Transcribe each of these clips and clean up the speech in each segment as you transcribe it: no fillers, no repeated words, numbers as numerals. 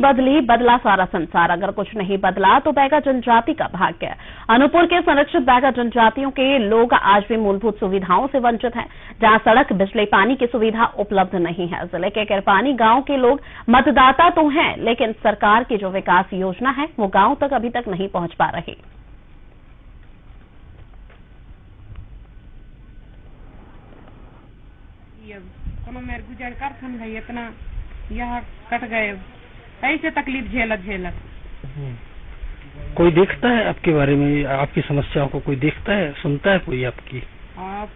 बदली, बदला सारा संसार। अगर कुछ नहीं बदला तो बैगा जनजाति का भाग्य। अनूपपुर के संरक्षित बैगा जनजातियों के लोग आज भी मूलभूत सुविधाओं से वंचित हैं, जहां सड़क, बिजली, पानी की सुविधा उपलब्ध नहीं है। जिले के किरपानी गांव के लोग मतदाता तो हैं, लेकिन सरकार की जो विकास योजना है वो गांव तक अभी तक नहीं पहुंच पा रही। मेरे गुजर कर भाई इतना यहाँ कट गए, ऐसे तकलीफ झेलत। कोई देखता है आपके बारे में, आपकी समस्याओं को कोई देखता है, सुनता है कोई आपकी? आप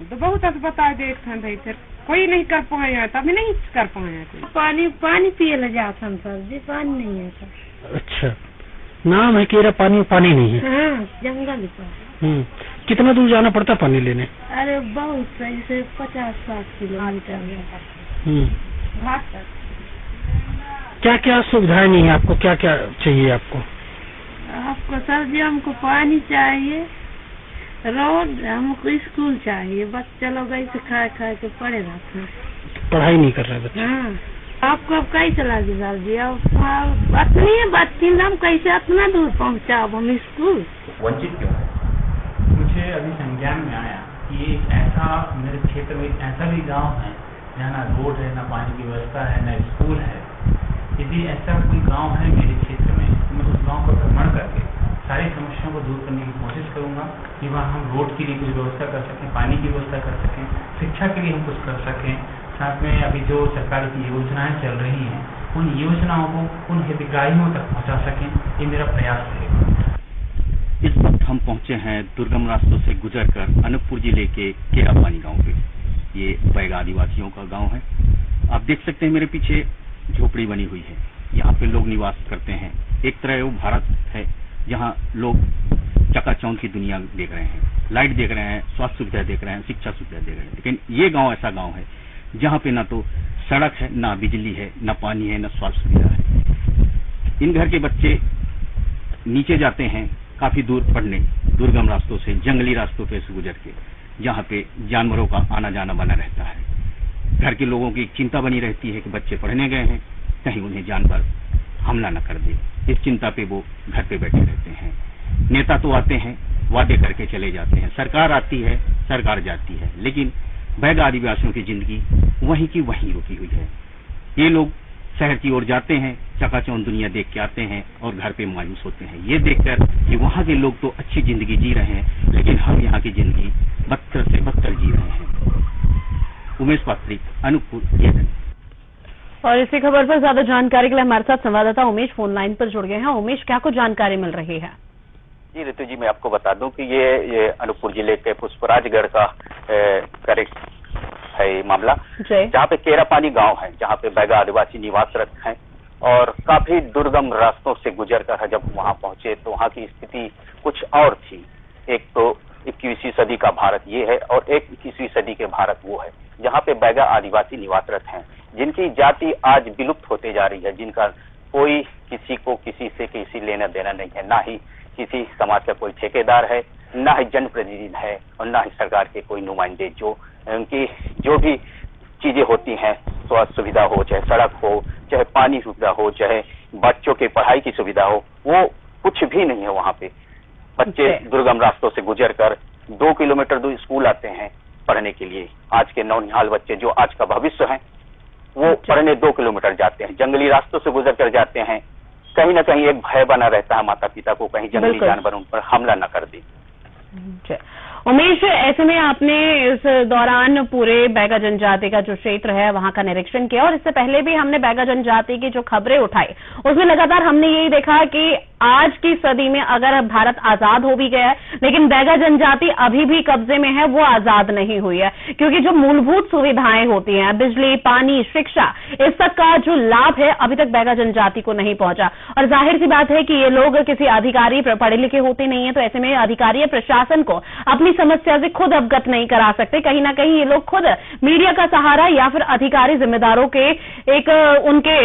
तो बहुत अस्पताल देखते हैं भाई, फिर कोई नहीं कर पाया, तभी नहीं कर पाया कोई। पानी पिए ले जाता सर जी, पानी नहीं है सर। अच्छा, नाम है केरा पानी, पानी नहीं है। हाँ, जंगल पर। कितना दूर जाना पड़ता है पानी लेने? अरे बहुत सही से 50-60 किलोमीटर घाट तक। क्या क्या सुविधाएं नहीं है आपको, क्या क्या चाहिए आपको? आपको सर जी हमको पानी चाहिए, रोड, हमको स्कूल चाहिए। बच्चे लोग ऐसे खा के पड़े रहते हैं, पढ़ाई नहीं कर रहे बच्चे। हाँ, आपको अब कैसे लगे सर जी? अब अपनी बच्ची हम कैसे इतना दूर पहुँचा हम स्कूल? वंचित क्यों है? मुझे अभी संज्ञान में आया कि एक ऐसा मेरे क्षेत्र में ऐसा भी गांव है जहाँ ना रोड है, ना पानी की व्यवस्था है, ना स्कूल है। यदि ऐसा कोई गांव है मेरे क्षेत्र में, मैं उस गांव का भ्रमण करके सारी समस्याओं को दूर करने की कोशिश करूंगा कि वहाँ हम रोड के लिए कुछ व्यवस्था कर सकें, पानी की व्यवस्था कर सकें, शिक्षा के लिए हम कुछ कर सकें। साथ में अभी जो सरकार की योजनाएं चल रही हैं, उन योजनाओं को उन हितग्राहियों तक पहुँचा सकें, ये मेरा प्रयास रहेगा। इस वक्त हम पहुंचे हैं दुर्गम रास्तों से गुजरकर अनूपपुर जिले के केरापानी गांव पे। ये बैगा आदिवासियों का गांव है। आप देख सकते हैं मेरे पीछे झोपड़ी बनी हुई है, यहाँ पे लोग निवास करते हैं। एक तरह वो भारत है जहाँ लोग चकाचौंध की दुनिया देख रहे हैं, लाइट देख रहे हैं, स्वास्थ्य सुविधा देख रहे हैं, शिक्षा सुविधा देख रहे हैं। लेकिन ये गाँव ऐसा गाँव है जहाँ पे ना तो सड़क है, ना बिजली है, ना पानी है, ना स्वास्थ्य सुविधा है। इन घर के बच्चे नीचे जाते हैं काफी दूर पढ़ने, दुर्गम रास्तों से, जंगली रास्तों पे से गुजर के, जहाँ पे जानवरों का आना जाना बना रहता है। घर के लोगों की चिंता बनी रहती है कि बच्चे पढ़ने गए हैं, कहीं उन्हें जानवर हमला न कर दे। इस चिंता पे वो घर पे बैठे रहते हैं। नेता तो आते हैं, वादे करके चले जाते हैं, सरकार आती है, सरकार जाती है, लेकिन बैगा आदिवासियों की जिंदगी वहीं की वहीं रुकी हुई है। ये लोग शहर की ओर जाते हैं, चकाचौंध दुनिया देख के आते हैं और घर पे मायूस होते हैं, ये देखकर कि वहाँ के लोग तो अच्छी जिंदगी जी रहे हैं, लेकिन हम यहाँ की जिंदगी बदतर से बदतर जी रहे हैं। उमेश पात्री, अनूपपुर, ये। और इसी खबर पर ज्यादा जानकारी के लिए हमारे साथ संवाददाता उमेश फोन लाइन पर जुड़ गए हैं। उमेश, क्या कुछ जानकारी मिल रही है? जी ऋतु जी, मैं आपको बता दूं कि ये अनूपपुर जिले के पुष्पराजगढ़ का करेक्ट है मामला, जहाँ पे केरापानी गांव है, जहाँ पे बैगा आदिवासी निवासरत हैं और काफी दुर्गम रास्तों से गुजरकर जब वहां पहुंचे तो वहां की स्थिति कुछ और थी। एक तो 21वीं सदी का भारत ये है और एक 21वीं सदी के भारत वो है, जहाँ पे बैगा आदिवासी निवासरत हैं, जिनकी जाति आज विलुप्त होते जा रही है, जिनका कोई किसी को किसी से किसी लेना देना नहीं है, ना ही किसी समाज का कोई ठेकेदार है, ना ही जनप्रतिनिधि है और ना ही सरकार के कोई नुमाइंदे, जो उनकी जो भी चीजें होती हैं, स्वास्थ्य सुविधा हो, चाहे सड़क हो, चाहे पानी सुविधा हो, चाहे बच्चों की पढ़ाई की सुविधा हो, वो कुछ भी नहीं है वहाँ पे। बच्चे दुर्गम रास्तों से गुजरकर 2 किलोमीटर दूर स्कूल आते हैं पढ़ने के लिए। आज के नौनिहाल बच्चे जो आज का भविष्य है, वो पढ़ने 2 किलोमीटर जाते हैं, जंगली रास्तों से गुजर कर जाते हैं। कहीं ना कहीं एक भय बना रहता है माता पिता को, कहीं जंगली जानवर उन पर हमला न कर दे। उमेश, ऐसे में आपने इस दौरान पूरे बैगा जनजाति का जो क्षेत्र है वहां का निरीक्षण किया और इससे पहले भी हमने बैगा जनजाति की जो खबरें उठाई उसमें लगातार हमने यही देखा कि आज की सदी में अगर भारत आजाद हो भी गया है, लेकिन बैगा जनजाति अभी भी कब्जे में है, वो आजाद नहीं हुई है, क्योंकि जो मूलभूत सुविधाएं होती हैं, बिजली, पानी, शिक्षा, इस तक का जो लाभ है अभी तक बैगा जनजाति को नहीं पहुंचा। और जाहिर सी बात है कि ये लोग किसी अधिकारी पढ़े लिखे होते नहीं है, तो ऐसे में अधिकारी प्रशासन को अपनी समस्या से खुद अवगत नहीं करा सकते। कहीं ना कहीं ये लोग खुद मीडिया का सहारा या फिर अधिकारी जिम्मेदारों के एक उनके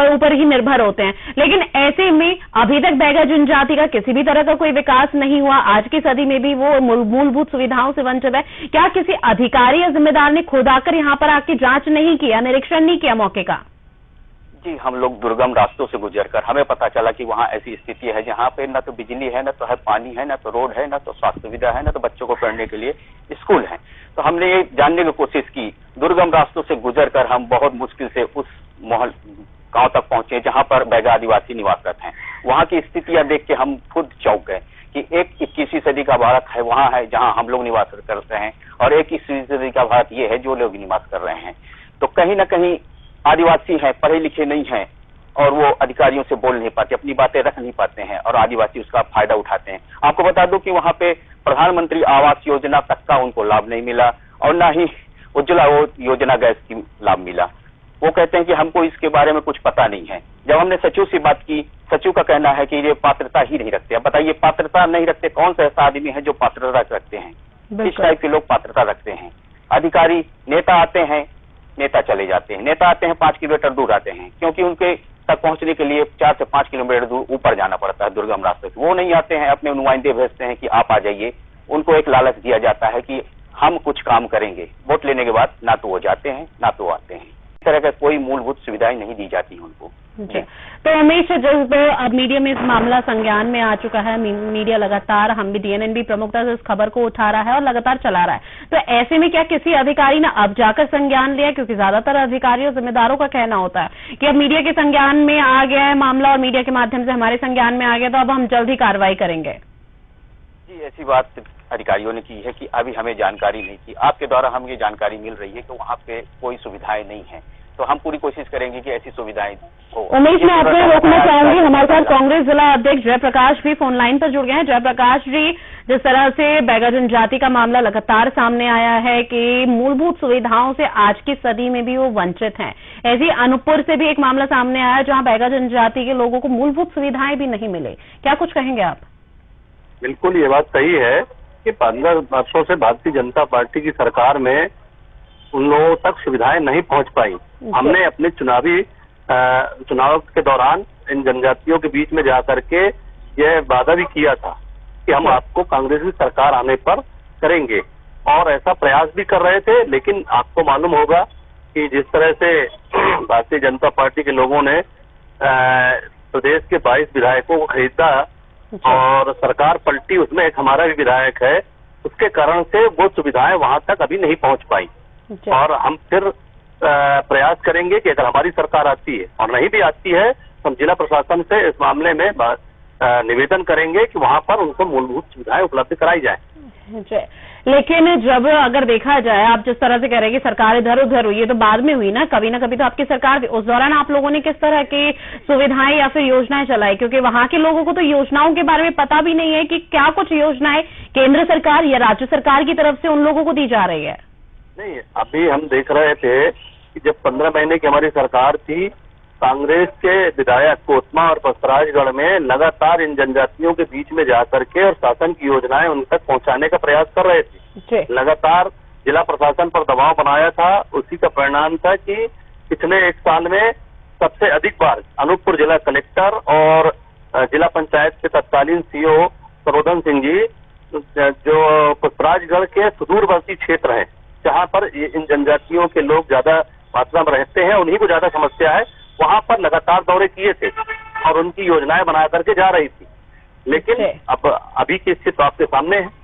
ऊपर ही निर्भर होते हैं। लेकिन ऐसे में अभी तक बैगा जनजाति का किसी भी तरह का कोई विकास नहीं हुआ। आज की सदी में भी वो मूलभूत सुविधाओं से वंचित है। क्या किसी अधिकारी या जिम्मेदार ने खुद आकर यहाँ पर आके जांच नहीं किया, निरीक्षण नहीं किया मौके का? जी, हम लोग दुर्गम रास्तों से गुजरकर हमें पता चला कि वहाँ ऐसी स्थिति है जहाँ पे न तो बिजली है, न तो है पानी है, न तो रोड है, न तो स्वास्थ्य सुविधा है, न तो बच्चों को पढ़ने के लिए स्कूल है। तो हमने ये जानने की कोशिश की, दुर्गम रास्तों से गुजरकर हम बहुत मुश्किल से उस मोहल गांव तक पहुंचे जहां पर बैगा आदिवासी निवासरत हैं। वहां की स्थितियां देख के हम खुद चौंक गए कि एक 21वीं सदी का भारत है वहां है जहां हम लोग निवास करते हैं, और 21वीं सदी का भारत ये है जो लोग निवास कर रहे हैं। तो कहीं न कहीं आदिवासी हैं, पढ़े लिखे नहीं हैं, और वो अधिकारियों से बोल नहीं पाते, अपनी बातें रख नहीं पाते हैं, और आदिवासी उसका फायदा उठाते हैं। आपको बता दूं कि वहां पे प्रधानमंत्री आवास योजना तक का उनको लाभ नहीं मिला, और न ही उज्ज्वला योजना गैस की लाभ मिला। वो कहते हैं कि हमको इसके बारे में कुछ पता नहीं है। जब हमने सचिव से बात की, सचिव का कहना है कि ये पात्रता ही नहीं रखते। अब बताइए, पात्रता नहीं रखते, कौन सा ऐसा आदमी है जो पात्रता रखते हैं? किस टाइप के लोग पात्रता रखते हैं? अधिकारी, नेता आते हैं, नेता चले जाते हैं, नेता आते हैं 5 किलोमीटर दूर आते हैं, क्योंकि उनके तक पहुंचने के लिए 4 से 5 किलोमीटर दूर ऊपर जाना पड़ता है दुर्गम रास्ते से। वो नहीं आते हैं, अपने नुमाइंदे भेजते हैं कि आप आ जाइए। उनको एक लालच दिया जाता है कि हम कुछ काम करेंगे। वोट लेने के बाद ना तो वो जाते हैं, ना तो आते हैं। इस तरह का कोई मूलभूत सुविधाएं नहीं दी जाती उनको। तो उमेश, जब अब मीडिया में इस मामला संज्ञान में आ चुका है, मीडिया लगातार, हम भी DNN भी प्रमुखता से इस खबर को उठा रहा है और लगातार चला रहा है, तो ऐसे में क्या किसी अधिकारी ने अब जाकर संज्ञान लिया? क्योंकि ज्यादातर अधिकारियों जिम्मेदारों का कहना होता है कि अब मीडिया के संज्ञान में आ गया है मामला और मीडिया के माध्यम से हमारे संज्ञान में आ गया, तो अब हम जल्द ही कार्रवाई करेंगे। जी, ऐसी बात अधिकारियों ने की है कि अभी हमें जानकारी नहीं थी। आपके द्वारा हमें ये जानकारी मिल रही है कि वहाँ पे कोई सुविधाएं नहीं है, तो हम पूरी कोशिश करेंगे कि ऐसी सुविधाएं हो। उमेश, मैं आपको रोकना चाहूंगी, हमारे साथ कांग्रेस जिला अध्यक्ष जयप्रकाश भी फोन लाइन पर जुड़ गए हैं। जयप्रकाश जी, जिस तरह से बैगा जनजाति का मामला लगातार सामने आया है कि मूलभूत सुविधाओं से आज की सदी में भी वो वंचित हैं, ऐसे अनूपपुर से भी एक मामला सामने आया जहां बैगा जनजाति के लोगों को मूलभूत सुविधाएं भी नहीं मिले, क्या कुछ कहेंगे आप? बिल्कुल, ये बात सही है कि 15 वर्षों से भारतीय जनता पार्टी की सरकार में उन लोगों तक सुविधाएं नहीं पहुंच पाई। हमने अपने चुनाव के दौरान इन जनजातियों के बीच में जाकर के यह वादा भी किया था कि हम आपको कांग्रेस की सरकार आने पर करेंगे, और ऐसा प्रयास भी कर रहे थे। लेकिन आपको मालूम होगा कि जिस तरह से भारतीय जनता पार्टी के लोगों ने प्रदेश के 22 विधायकों को खरीदा और सरकार पलटी, उसमें एक हमारा भी विधायक है, उसके कारण से वो सुविधाएं वहां तक अभी नहीं पहुंच पाई। और हम फिर प्रयास करेंगे कि अगर हमारी सरकार आती है और नहीं भी आती है तो हम जिला प्रशासन से इस मामले में निवेदन करेंगे कि वहां पर उनको मूलभूत सुविधाएं उपलब्ध कराई जाए। लेकिन जब अगर देखा जाए, आप जिस तरह से कह रहे हैं कि सरकार इधर उधर हुई, ये तो बाद में हुई ना, कभी ना कभी तो आपकी सरकार थी। उस दौरान आप लोगों ने किस तरह की सुविधाएं या फिर योजनाएं चलाई? क्योंकि वहां के लोगों को तो योजनाओं के बारे में पता भी नहीं है कि क्या कुछ योजनाएं केंद्र सरकार या राज्य सरकार की तरफ से उन लोगों को दी जा रही है। नहीं, अभी हम देख रहे थे कि जब 15 महीने की हमारी सरकार थी, कांग्रेस के विधायक कोतमा और पसराजगढ़ में लगातार इन जनजातियों के बीच में जाकर के और शासन की योजनाएं उन तक पहुंचाने का प्रयास कर रहे थे। लगातार जिला प्रशासन पर दबाव बनाया था। उसी का परिणाम था कि पिछले 1 साल में सबसे अधिक बार अनूपपुर जिला कलेक्टर और जिला पंचायत के तत्कालीन CO सरोदन सिंह जी, जो पसराजगढ़ के सुदूरवर्ती क्षेत्र है जहाँ पर इन जनजातियों के लोग ज्यादा मात्रा में रहते हैं, उन्हीं को ज्यादा समस्या है, वहां पर लगातार दौरे किए थे और उनकी योजनाएं बना करके जा रही थी। लेकिन अब अभी की स्थिति आपके सामने है।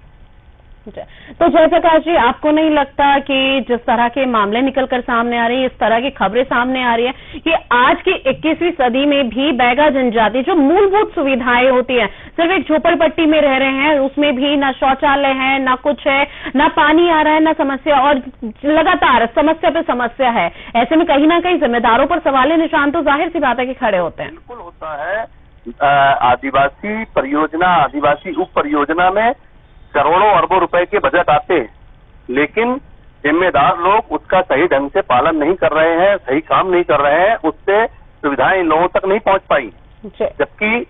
तो जयप्रकाश जी, आपको नहीं लगता कि जिस तरह के मामले निकलकर सामने आ रही है, इस तरह की खबरें सामने आ रही है कि आज की 21वीं सदी में भी बैगा जनजाति जो मूलभूत सुविधाएं होती है, सिर्फ एक झोपड़पट्टी में रह रहे हैं, उसमें भी ना शौचालय है, ना कुछ है, ना पानी आ रहा है, ना समस्या, और लगातार समस्या पे समस्या है। ऐसे में कहीं ना कहीं जिम्मेदारों पर सवाल निशान तो जाहिर सी बात है कि खड़े होते हैं। बिल्कुल होता है। आदिवासी परियोजना, आदिवासी उप परियोजना में करोड़ों अरबों रुपए के बजट आते हैं, लेकिन जिम्मेदार लोग उसका सही ढंग से पालन नहीं कर रहे हैं, सही काम नहीं कर रहे हैं, उससे सुविधाएं इन लोगों तक नहीं पहुंच पाई। जबकि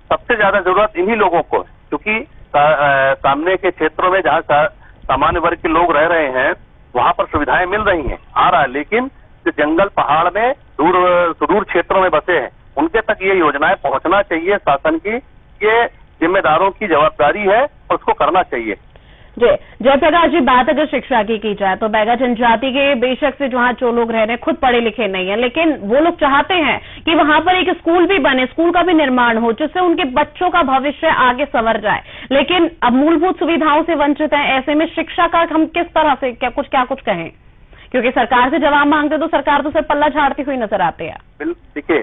सबसे ज्यादा जरूरत इन्हीं लोगों को, क्योंकि सामने के क्षेत्रों में जहाँ सामान्य वर्ग के लोग रह रहे हैं वहां पर सुविधाएं मिल रही हैं, आ रहा है, लेकिन जो जंगल पहाड़ में सुदूर क्षेत्रों में बसे हैं उनके तक ये योजनाएं पहुंचना चाहिए। शासन की ये जिम्मेदारों की जवाबदारी है और उसको करना चाहिए। जी जयप्रकाश जी, बात अगर शिक्षा की जाए तो बैगा जनजाति के बेशक से जहां जो लोग रह रहे हैं खुद पढ़े लिखे नहीं है, लेकिन वो लोग चाहते हैं कि वहां पर एक स्कूल भी बने, स्कूल का भी निर्माण हो जिससे उनके बच्चों का भविष्य आगे संवर जाए। लेकिन अब मूलभूत सुविधाओं से वंचित है, ऐसे में शिक्षा का हम किस तरह से क्या कुछ कहें, क्योंकि सरकार से जवाब मांगते तो सरकार तो सिर्फ पल्ला झाड़ती हुई नजर आती है। देखिए,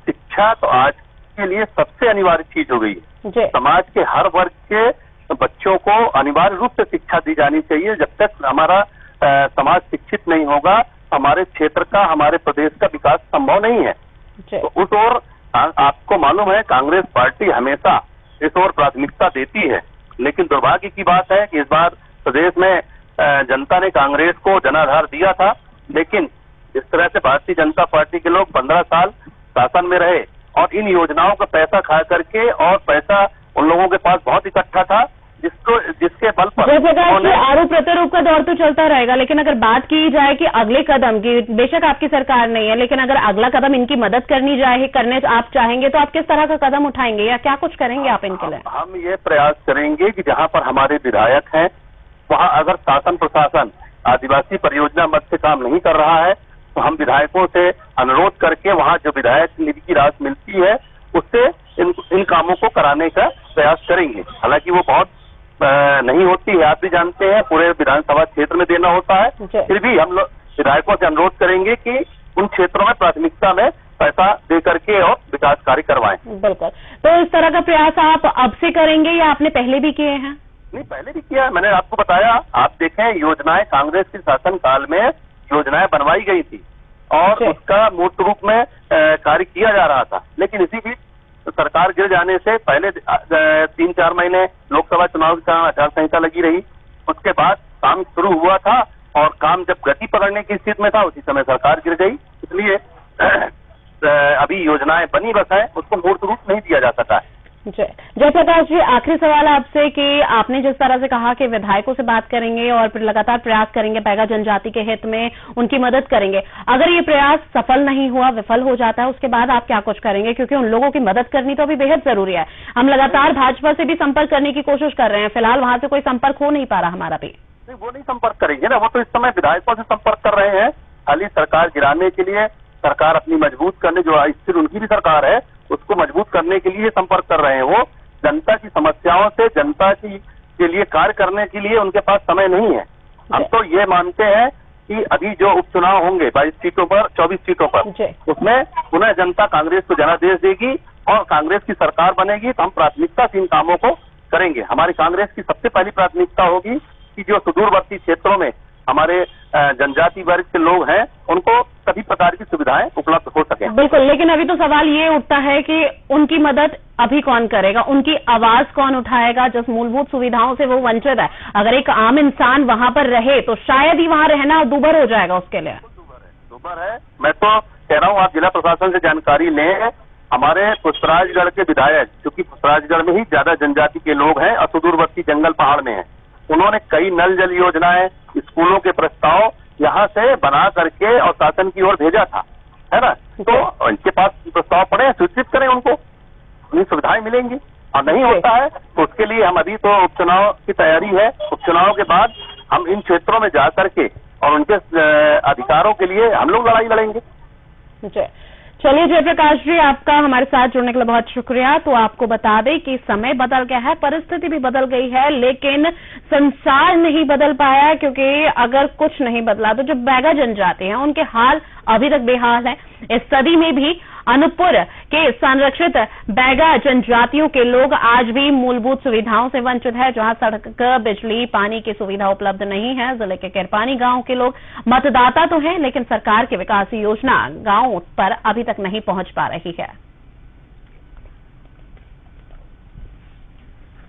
शिक्षा तो आज के लिए सबसे अनिवार्य चीज हो गई है। समाज के हर वर्ग के बच्चों को अनिवार्य रूप से शिक्षा दी जानी चाहिए। जब तक हमारा समाज शिक्षित नहीं होगा, हमारे क्षेत्र का, हमारे प्रदेश का विकास संभव नहीं है। तो उस ओर आपको मालूम है कांग्रेस पार्टी हमेशा इस ओर प्राथमिकता देती है, लेकिन दुर्भाग्य की बात है कि इस बार प्रदेश में जनता ने कांग्रेस को जनाधार दिया था, लेकिन इस तरह से भारतीय जनता पार्टी के लोग 15 साल शासन में रहे और इन योजनाओं का पैसा खा करके, और पैसा उन लोगों के पास बहुत इकट्ठा था जिसके बल पर आरोप प्रत्यारोप का दौर तो चलता रहेगा। लेकिन अगर बात की जाए कि अगले कदम की, बेशक आपकी सरकार नहीं है, लेकिन अगर अगला कदम इनकी मदद करने आप चाहेंगे तो आप किस तरह का कदम उठाएंगे या क्या कुछ करेंगे आप इनके लिए? हम ये प्रयास करेंगे कि जहां पर हमारे विधायक हैं वहां अगर शासन प्रशासन आदिवासी परियोजना मद से काम नहीं कर रहा है तो हम विधायकों से अनुरोध करके वहां जो विधायक निधि की राशि मिलती है उससे इन कामों को कराने का प्रयास करेंगे। हालांकि वो बहुत नहीं होती है, आप भी जानते हैं, पूरे विधानसभा क्षेत्र में देना होता है, फिर भी हम लोग विधायकों से अनुरोध करेंगे कि उन क्षेत्रों में प्राथमिकता में पैसा दे करके और विकास कार्य करवाएं। बिल्कुल। तो इस तरह का प्रयास आप अब से करेंगे या आपने पहले भी किए हैं? नहीं, पहले भी किया है, मैंने आपको बताया। आप देखें, योजनाएं कांग्रेस के शासन काल में योजनाएं बनवाई गई थी और उसका मूर्त रूप में कार्य किया जा रहा था, लेकिन इसी बीच सरकार गिर जाने से पहले 3-4 महीने लोकसभा चुनाव के कारण आचार संहिता लगी रही, उसके बाद काम शुरू हुआ था और काम जब गति पकड़ने की स्थिति में था उसी समय सरकार गिर गई। इसलिए अभी योजनाएं बनी बस है, उसको मूर्त रूप नहीं दिया जा सका है। जयप्रकाश जी, आखिरी सवाल आपसे कि आपने जिस तरह से कहा कि विधायकों से बात करेंगे और फिर लगातार प्रयास करेंगे, बैगा जनजाति के हित में उनकी मदद करेंगे, अगर ये प्रयास सफल नहीं हुआ, विफल हो जाता है, उसके बाद आप क्या कुछ करेंगे? क्योंकि उन लोगों की मदद करनी तो अभी बेहद जरूरी है। हम लगातार भाजपा से भी संपर्क करने की कोशिश कर रहे हैं, फिलहाल वहां से कोई संपर्क हो नहीं पा रहा हमारा भी। नहीं, वो नहीं संपर्क करेंगे ना, वो तो इस समय विधायकों से संपर्क कर रहे हैं। खाली सरकार गिराने के लिए, सरकार अपनी मजबूत करने, जो स्थिर उनकी भी सरकार है उसको मजबूत करने के लिए संपर्क कर रहे हैं। वो जनता की समस्याओं से, जनता के लिए कार्य करने के लिए उनके पास समय नहीं है। हम तो ये मानते हैं कि अभी जो उपचुनाव होंगे 22 सीटों पर, 24 सीटों पर, उसमें पुनः जनता कांग्रेस को जनादेश देगी और कांग्रेस की सरकार बनेगी तो हम प्राथमिकता से इन कामों को करेंगे। हमारी कांग्रेस की सबसे पहली प्राथमिकता होगी कि जो सुदूरवर्ती क्षेत्रों में हमारे जनजाति वर्ग के लोग हैं उनको सभी प्रकार की सुविधाएं उपलब्ध हो सके। बिल्कुल, लेकिन अभी तो सवाल ये उठता है कि उनकी मदद अभी कौन करेगा, उनकी आवाज कौन उठाएगा जिस मूलभूत सुविधाओं से वो वंचित है? अगर एक आम इंसान वहां पर रहे तो शायद ही वहां रहना दूभर हो जाएगा उसके लिए। दूभर है, मैं तो कह रहा हूँ आप जिला प्रशासन से जानकारी लें। हमारे पुष्पराजगढ़ के विधायक, क्योंकि पुष्पराजगढ़ में ही ज्यादा जनजाति के लोग हैं और सुदूरवर्ती जंगल पहाड़ में है, उन्होंने कई नल जल योजनाएं, स्कूलों के प्रस्ताव यहाँ से बना करके और शासन की ओर भेजा था, है ना। तो इनके पास प्रस्ताव पड़े, स्वीकृत करें उनको, उन्हें सुविधाएं मिलेंगी। और नहीं होता है तो उसके लिए हम अभी तो उपचुनाव की तैयारी है, उपचुनाव के बाद हम इन क्षेत्रों में जा करके और उनके अधिकारों के लिए हम लोग लड़ाई लड़ेंगे। चलिए जयप्रकाश जी, आपका हमारे साथ जुड़ने के लिए बहुत शुक्रिया। तो आपको बता दें कि समय बदल गया है, परिस्थिति भी बदल गई है, लेकिन संसार नहीं बदल पाया, क्योंकि अगर कुछ नहीं बदला तो जो बैगा जनजाति हैं उनके हाल अभी तक बेहाल है। इस सदी में भी अनूपपुर के संरक्षित बैगा जनजातियों के लोग आज भी मूलभूत सुविधाओं से वंचित है, जहां सड़क, बिजली, पानी की सुविधा उपलब्ध नहीं है। जिले के किरपानी गांव के लोग मतदाता तो हैं, लेकिन सरकार की विकास योजना गांव पर अभी तक नहीं पहुंच पा रही है।